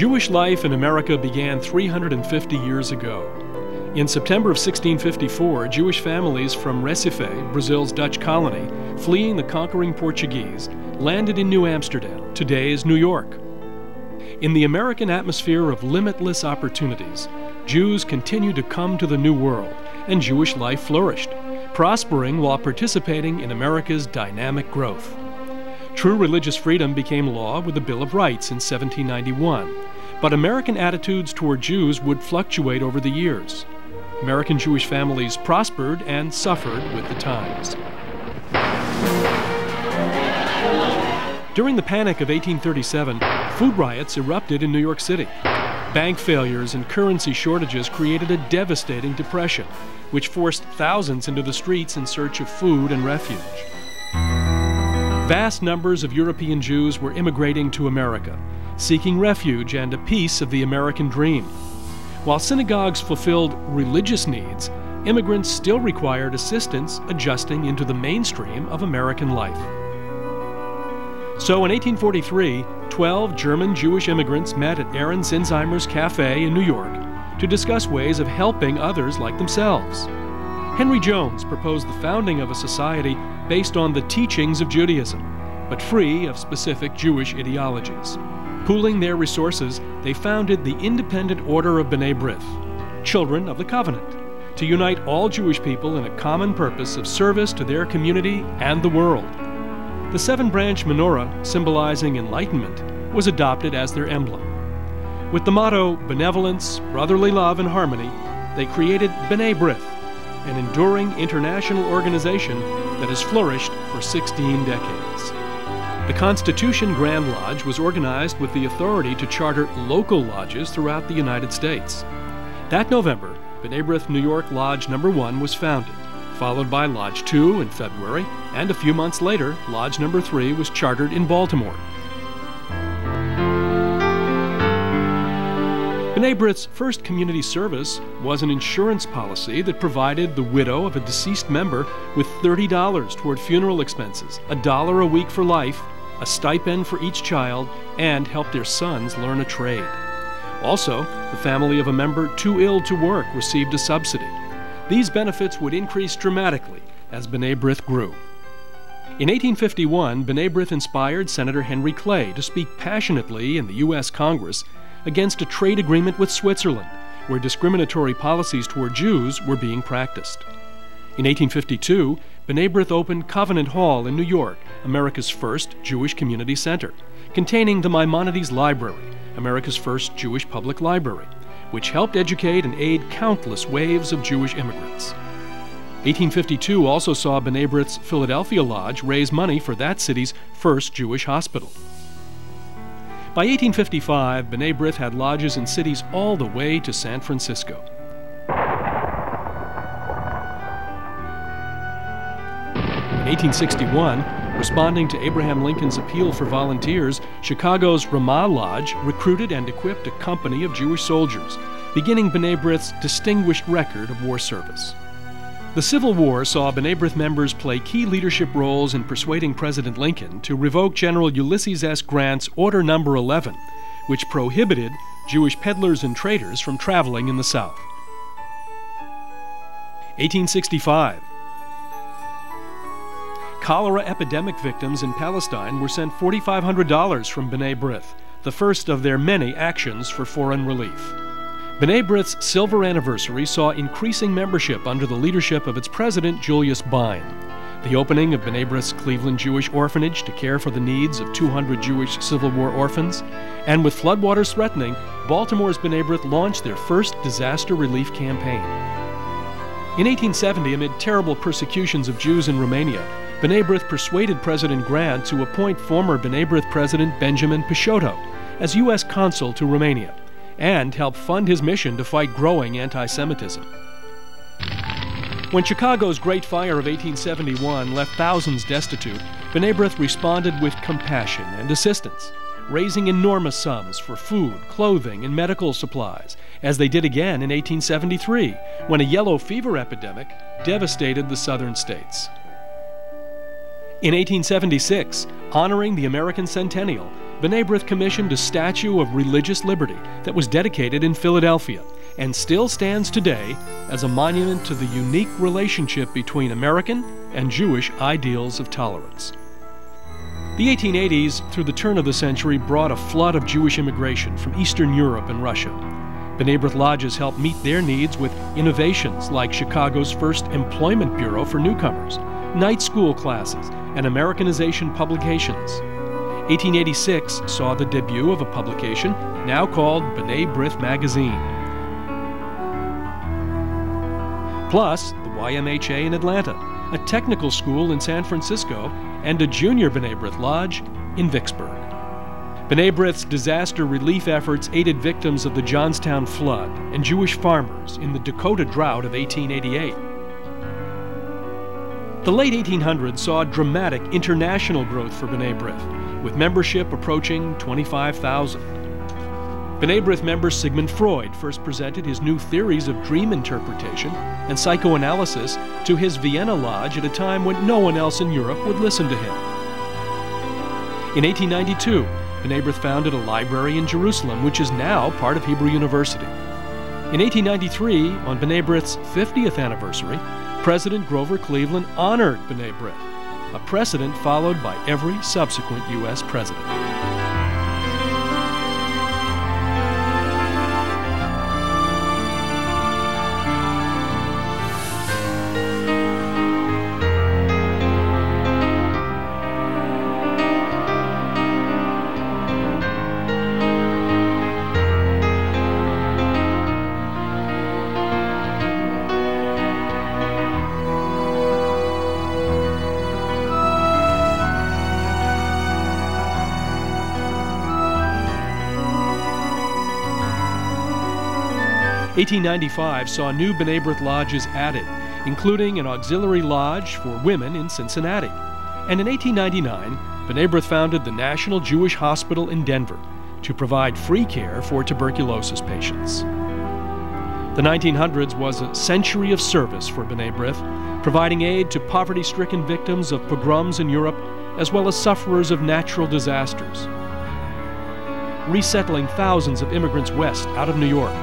Jewish life in America began 350 years ago. In September of 1654, Jewish families from Recife, Brazil's Dutch colony, fleeing the conquering Portuguese, landed in New Amsterdam, today's New York. In the American atmosphere of limitless opportunities, Jews continued to come to the New World, and Jewish life flourished, prospering while participating in America's dynamic growth. True religious freedom became law with the Bill of Rights in 1791, but American attitudes toward Jews would fluctuate over the years. American Jewish families prospered and suffered with the times. During the Panic of 1837, food riots erupted in New York City. Bank failures and currency shortages created a devastating depression, which forced thousands into the streets in search of food and refuge. Vast numbers of European Jews were immigrating to America, seeking refuge and a piece of the American dream. While synagogues fulfilled religious needs, immigrants still required assistance adjusting into the mainstream of American life. So in 1843, 12 German Jewish immigrants met at Aaron Zinzheimer's Cafe in New York to discuss ways of helping others like themselves. Henry Jones proposed the founding of a society based on the teachings of Judaism, but free of specific Jewish ideologies. Pooling their resources, they founded the Independent Order of B'nai B'rith, Children of the Covenant, to unite all Jewish people in a common purpose of service to their community and the world. The seven-branch menorah, symbolizing enlightenment, was adopted as their emblem. With the motto, benevolence, brotherly love, and harmony, they created B'nai B'rith, an enduring international organization that has flourished for 16 decades. The Constitution Grand Lodge was organized with the authority to charter local lodges throughout the United States. That November, B'nai B'rith New York Lodge No. 1 was founded, followed by Lodge 2 in February, and a few months later, Lodge No. 3 was chartered in Baltimore. B'nai B'rith's first community service was an insurance policy that provided the widow of a deceased member with $30 toward funeral expenses, $1 a week for life, a stipend for each child, and helped their sons learn a trade. Also, the family of a member too ill to work received a subsidy. These benefits would increase dramatically as B'nai B'rith grew. In 1851, B'nai B'rith inspired Senator Henry Clay to speak passionately in the U.S. Congress against a trade agreement with Switzerland, where discriminatory policies toward Jews were being practiced. In 1852, B'nai B'rith opened Covenant Hall in New York, America's first Jewish community center, containing the Maimonides Library, America's first Jewish public library, which helped educate and aid countless waves of Jewish immigrants. 1852 also saw B'nai B'rith's Philadelphia Lodge raise money for that city's first Jewish hospital. By 1855, B'nai B'rith had lodges in cities all the way to San Francisco. In 1861, responding to Abraham Lincoln's appeal for volunteers, Chicago's Ramah Lodge recruited and equipped a company of Jewish soldiers, beginning B'nai B'rith's distinguished record of war service. The Civil War saw B'nai B'rith members play key leadership roles in persuading President Lincoln to revoke General Ulysses S. Grant's Order No. 11, which prohibited Jewish peddlers and traders from traveling in the South. 1865. Cholera epidemic victims in Palestine were sent $4,500 from B'nai B'rith, the first of their many actions for foreign relief. B'nai B'rith's silver anniversary saw increasing membership under the leadership of its president, Julius Bine. The opening of B'nai B'rith's Cleveland Jewish Orphanage to care for the needs of 200 Jewish Civil War orphans, and with floodwaters threatening, Baltimore's B'nai B'rith launched their first disaster relief campaign. In 1870, amid terrible persecutions of Jews in Romania, B'nai B'rith persuaded President Grant to appoint former B'nai B'rith President Benjamin Peixoto as U.S. consul to Romania, and help fund his mission to fight growing anti-Semitism. When Chicago's Great Fire of 1871 left thousands destitute, B'nai B'rith responded with compassion and assistance, raising enormous sums for food, clothing, and medical supplies, as they did again in 1873, when a yellow fever epidemic devastated the southern states. In 1876, honoring the American centennial, B'nai B'rith commissioned a statue of religious liberty that was dedicated in Philadelphia and still stands today as a monument to the unique relationship between American and Jewish ideals of tolerance. The 1880s through the turn of the century brought a flood of Jewish immigration from Eastern Europe and Russia. B'nai B'rith lodges helped meet their needs with innovations like Chicago's first employment bureau for newcomers, night school classes, and Americanization publications. 1886 saw the debut of a publication now called B'nai B'rith Magazine. Plus, the YMHA in Atlanta, a technical school in San Francisco, and a junior B'nai B'rith lodge in Vicksburg. B'nai B'rith's disaster relief efforts aided victims of the Johnstown flood and Jewish farmers in the Dakota drought of 1888. The late 1800s saw dramatic international growth for B'nai B'rith, with membership approaching 25,000. B'nai B'rith member Sigmund Freud first presented his new theories of dream interpretation and psychoanalysis to his Vienna lodge at a time when no one else in Europe would listen to him. In 1892, B'nai B'rith founded a library in Jerusalem, which is now part of Hebrew University. In 1893, on B'nai B'rith's 50th anniversary, President Grover Cleveland honored B'nai B'rith, a precedent followed by every subsequent U.S. president. 1895 saw new B'nai B'rith lodges added, including an auxiliary lodge for women in Cincinnati. And in 1899, B'nai B'rith founded the National Jewish Hospital in Denver to provide free care for tuberculosis patients. The 1900s was a century of service for B'nai B'rith, providing aid to poverty-stricken victims of pogroms in Europe, as well as sufferers of natural disasters, resettling thousands of immigrants west out of New York,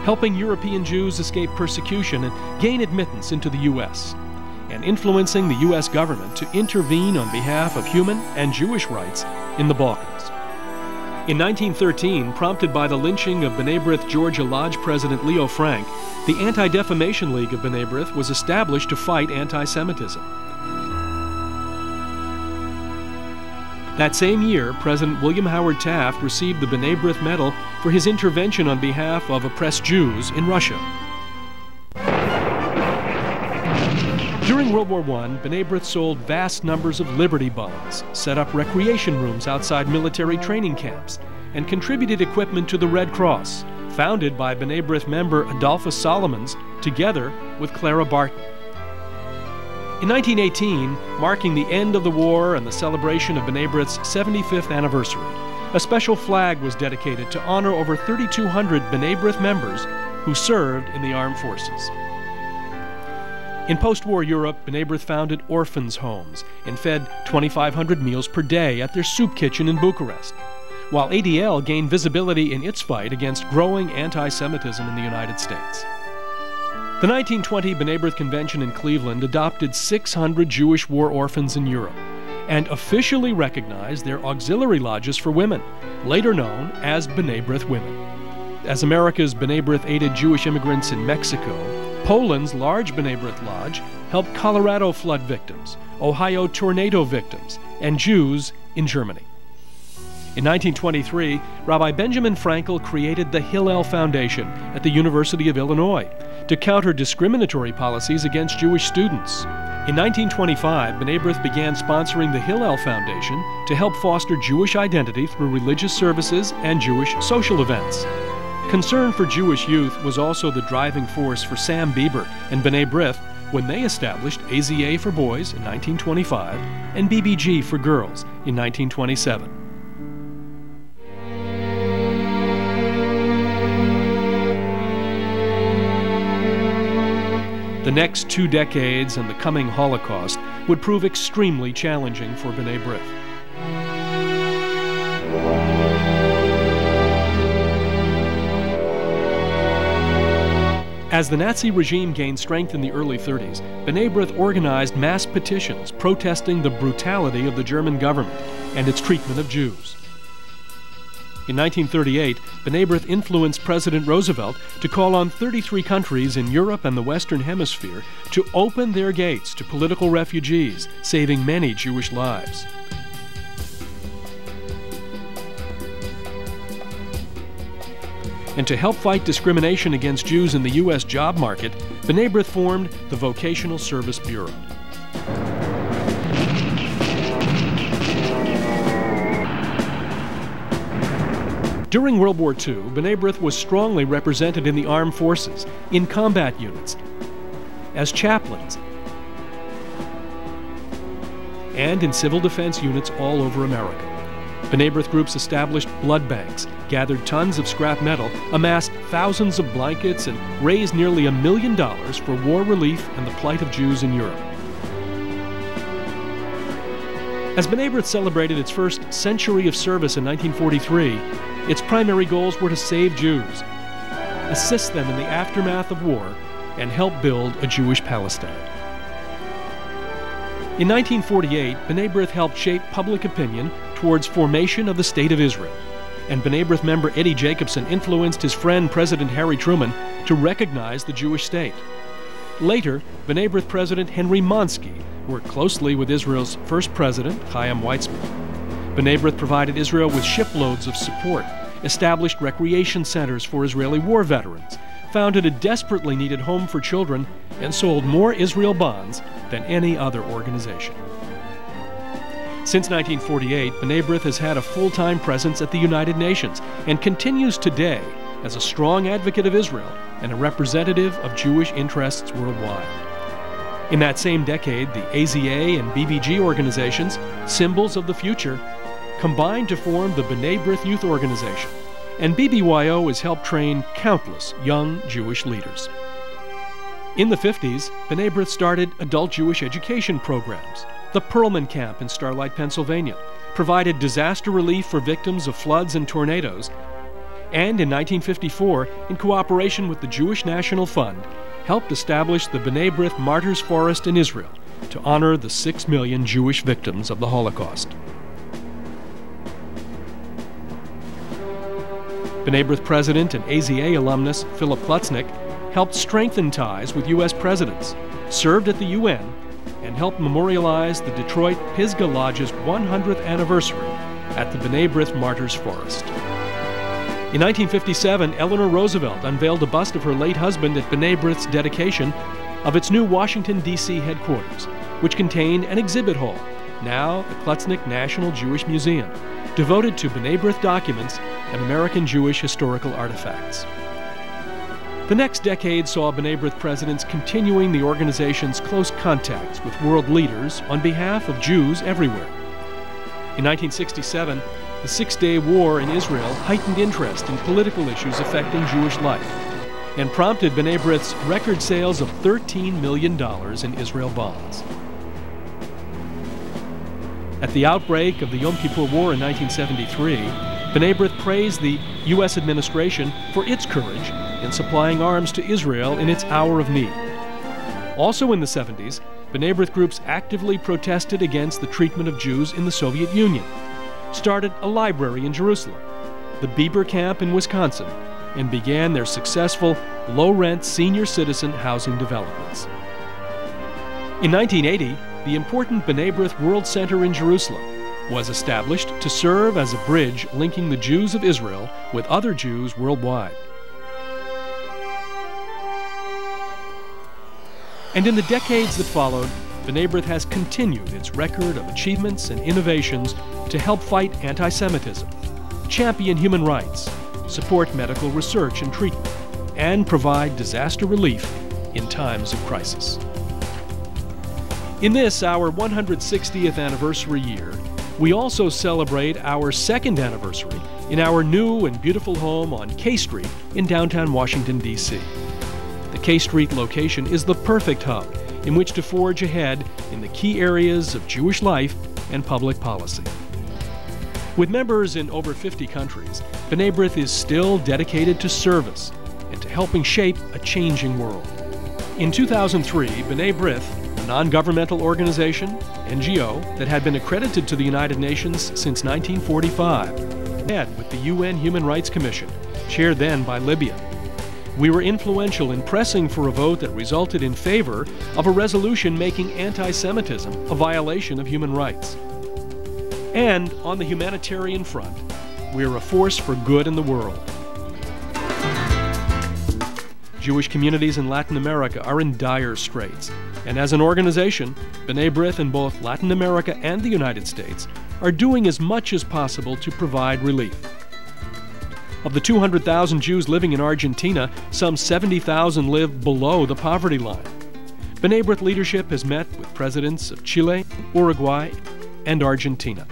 helping European Jews escape persecution and gain admittance into the U.S., and influencing the U.S. government to intervene on behalf of human and Jewish rights in the Balkans. In 1913, prompted by the lynching of B'nai B'rith Georgia Lodge President Leo Frank, the Anti-Defamation League of B'nai B'rith was established to fight anti-Semitism. That same year, President William Howard Taft received the B'nai B'rith Medal for his intervention on behalf of oppressed Jews in Russia. During World War I, B'nai B'rith sold vast numbers of Liberty Bonds, set up recreation rooms outside military training camps, and contributed equipment to the Red Cross, founded by B'nai B'rith member Adolphus Solomons, together with Clara Barton. In 1918, marking the end of the war and the celebration of B'nai B'rith's 75th anniversary, a special flag was dedicated to honor over 3,200 B'nai B'rith members who served in the armed forces. In post-war Europe, B'nai B'rith founded orphans' homes and fed 2,500 meals per day at their soup kitchen in Bucharest, while ADL gained visibility in its fight against growing anti-Semitism in the United States. The 1920 B'nai B'rith Convention in Cleveland adopted 600 Jewish war orphans in Europe and officially recognized their auxiliary lodges for women, later known as B'nai B'rith Women. As America's B'nai B'rith aided Jewish immigrants in Mexico, Poland's large B'nai B'rith lodge helped Colorado flood victims, Ohio tornado victims, and Jews in Germany. In 1923, Rabbi Benjamin Frankel created the Hillel Foundation at the University of Illinois to counter discriminatory policies against Jewish students. In 1925, B'nai B'rith began sponsoring the Hillel Foundation to help foster Jewish identity through religious services and Jewish social events. Concern for Jewish youth was also the driving force for Sam Bieber and B'nai B'rith when they established AZA for boys in 1925 and BBG for girls in 1927. The next 2 decades and the coming Holocaust would prove extremely challenging for B'nai B'rith. As the Nazi regime gained strength in the early 30s, B'nai B'rith organized mass petitions protesting the brutality of the German government and its treatment of Jews. In 1938, B'nai B'rith influenced President Roosevelt to call on 33 countries in Europe and the Western Hemisphere to open their gates to political refugees, saving many Jewish lives. And to help fight discrimination against Jews in the U.S. job market, B'nai B'rith formed the Vocational Service Bureau. During World War II, B'nai B'rith was strongly represented in the armed forces, in combat units, as chaplains, and in civil defense units all over America. B'nai B'rith groups established blood banks, gathered tons of scrap metal, amassed thousands of blankets, and raised nearly $1 million for war relief and the plight of Jews in Europe. As B'nai B'rith celebrated its first century of service in 1943, its primary goals were to save Jews, assist them in the aftermath of war, and help build a Jewish Palestine. In 1948, B'nai B'rith helped shape public opinion towards formation of the State of Israel, and B'nai B'rith member Eddie Jacobson influenced his friend President Harry Truman to recognize the Jewish state. Later, B'nai B'rith President Henry Monsky worked closely with Israel's first president, Chaim Weizmann. B'nai B'rith provided Israel with shiploads of support, established recreation centers for Israeli war veterans, founded a desperately needed home for children, and sold more Israel bonds than any other organization. Since 1948, B'nai B'rith has had a full-time presence at the United Nations and continues today as a strong advocate of Israel and a representative of Jewish interests worldwide. In that same decade, the AZA and BBG organizations, symbols of the future, combined to form the B'nai B'rith Youth Organization, and BBYO has helped train countless young Jewish leaders. In the 50s, B'nai B'rith started adult Jewish education programs. The Perlman Camp in Starlight, Pennsylvania, provided disaster relief for victims of floods and tornadoes, and in 1954, in cooperation with the Jewish National Fund, helped establish the B'nai B'rith Martyrs Forest in Israel to honor the 6 million Jewish victims of the Holocaust. B'nai B'rith President and AZA alumnus Philip Klutznick helped strengthen ties with U.S. presidents, served at the UN, and helped memorialize the Detroit Pisgah Lodge's 100th anniversary at the B'nai B'rith Martyrs Forest. In 1957, Eleanor Roosevelt unveiled a bust of her late husband at B'nai B'rith's dedication of its new Washington, D.C. headquarters, which contained an exhibit hall, now the Klutznick National Jewish Museum, devoted to B'nai B'rith documents and American Jewish historical artifacts. The next decade saw B'nai B'rith presidents continuing the organization's close contacts with world leaders on behalf of Jews everywhere. In 1967, the Six-Day War in Israel heightened interest in political issues affecting Jewish life and prompted B'nai B'rith's record sales of $13 million in Israel bonds. At the outbreak of the Yom Kippur War in 1973, B'nai B'rith praised the U.S. administration for its courage in supplying arms to Israel in its hour of need. Also in the 70s, B'nai B'rith groups actively protested against the treatment of Jews in the Soviet Union, started a library in Jerusalem, the Bieber Camp in Wisconsin, and began their successful low-rent senior citizen housing developments. In 1980, the important B'nai B'rith World Center in Jerusalem was established to serve as a bridge linking the Jews of Israel with other Jews worldwide. And in the decades that followed, B'nai B'rith has continued its record of achievements and innovations to help fight anti-Semitism, champion human rights, support medical research and treatment, and provide disaster relief in times of crisis. In this, our 160th anniversary year, we also celebrate our second anniversary in our new and beautiful home on K Street in downtown Washington, D.C. The K Street location is the perfect hub in which to forge ahead in the key areas of Jewish life and public policy. With members in over 50 countries, B'nai B'rith is still dedicated to service and to helping shape a changing world. In 2003, B'nai B'rith, a non-governmental organization, NGO, that had been accredited to the United Nations since 1945, met with the UN Human Rights Commission, chaired then by Libya. We were influential in pressing for a vote that resulted in favor of a resolution making anti-Semitism a violation of human rights. And on the humanitarian front, we are a force for good in the world. Jewish communities in Latin America are in dire straits, and as an organization, B'nai B'rith in both Latin America and the United States are doing as much as possible to provide relief. Of the 200,000 Jews living in Argentina, some 70,000 live below the poverty line. B'nai B'rith leadership has met with presidents of Chile, Uruguay, and Argentina.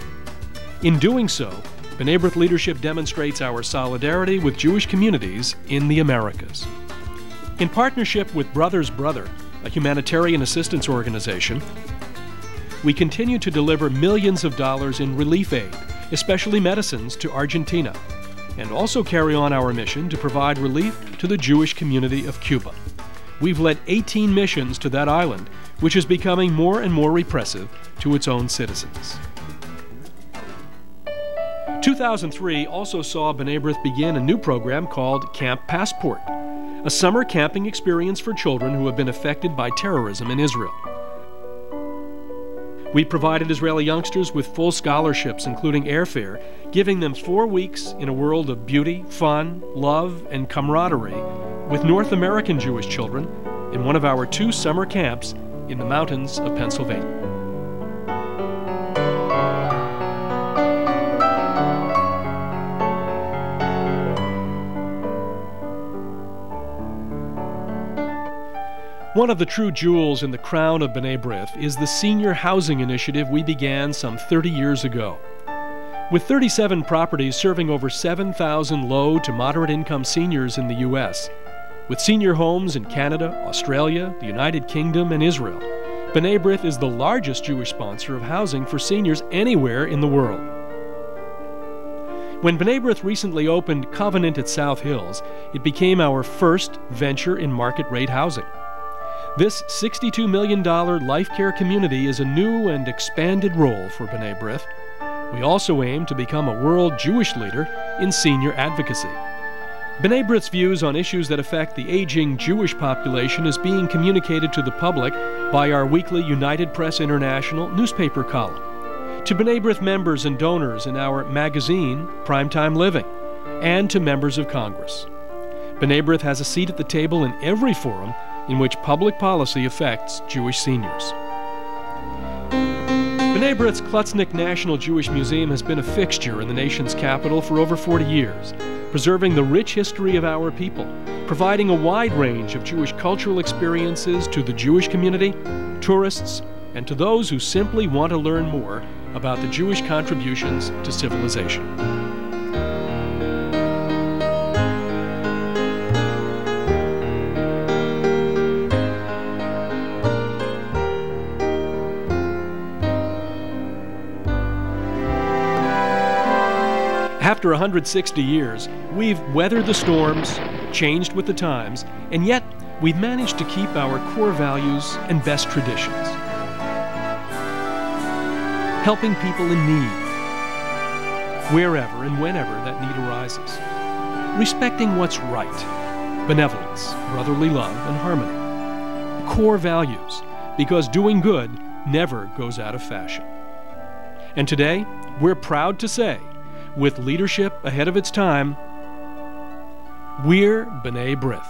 In doing so, B'nai B'rith leadership demonstrates our solidarity with Jewish communities in the Americas. In partnership with Brothers Brother, a humanitarian assistance organization, we continue to deliver millions of dollars in relief aid, especially medicines, to Argentina, and also carry on our mission to provide relief to the Jewish community of Cuba. We've led 18 missions to that island, which is becoming more and more repressive to its own citizens. 2003 also saw B'nai B'rith begin a new program called Camp Passport, a summer camping experience for children who have been affected by terrorism in Israel. We provided Israeli youngsters with full scholarships, including airfare, giving them 4 weeks in a world of beauty, fun, love, and camaraderie with North American Jewish children in one of our 2 summer camps in the mountains of Pennsylvania. One of the true jewels in the crown of B'nai B'rith is the senior housing initiative we began some 30 years ago. With 37 properties serving over 7,000 low to moderate income seniors in the U.S., with senior homes in Canada, Australia, the United Kingdom, and Israel, B'nai B'rith is the largest Jewish sponsor of housing for seniors anywhere in the world. When B'nai B'rith recently opened Covenant at South Hills, it became our first venture in market-rate housing. This $62 million life care community is a new and expanded role for B'nai B'rith. We also aim to become a world Jewish leader in senior advocacy. B'nai B'rith's views on issues that affect the aging Jewish population is being communicated to the public by our weekly United Press International newspaper column, to B'nai B'rith members and donors in our magazine, Primetime Living, and to members of Congress. B'nai B'rith has a seat at the table in every forum in which public policy affects Jewish seniors. B'nai B'rith's Klutznik National Jewish Museum has been a fixture in the nation's capital for over 40 years, preserving the rich history of our people, providing a wide range of Jewish cultural experiences to the Jewish community, tourists, and to those who simply want to learn more about the Jewish contributions to civilization. After 160 years, we've weathered the storms, changed with the times, and yet we've managed to keep our core values and best traditions. Helping people in need, wherever and whenever that need arises. Respecting what's right, benevolence, brotherly love, and harmony. Core values, because doing good never goes out of fashion. And today, we're proud to say, with leadership ahead of its time, we're B'nai B'rith.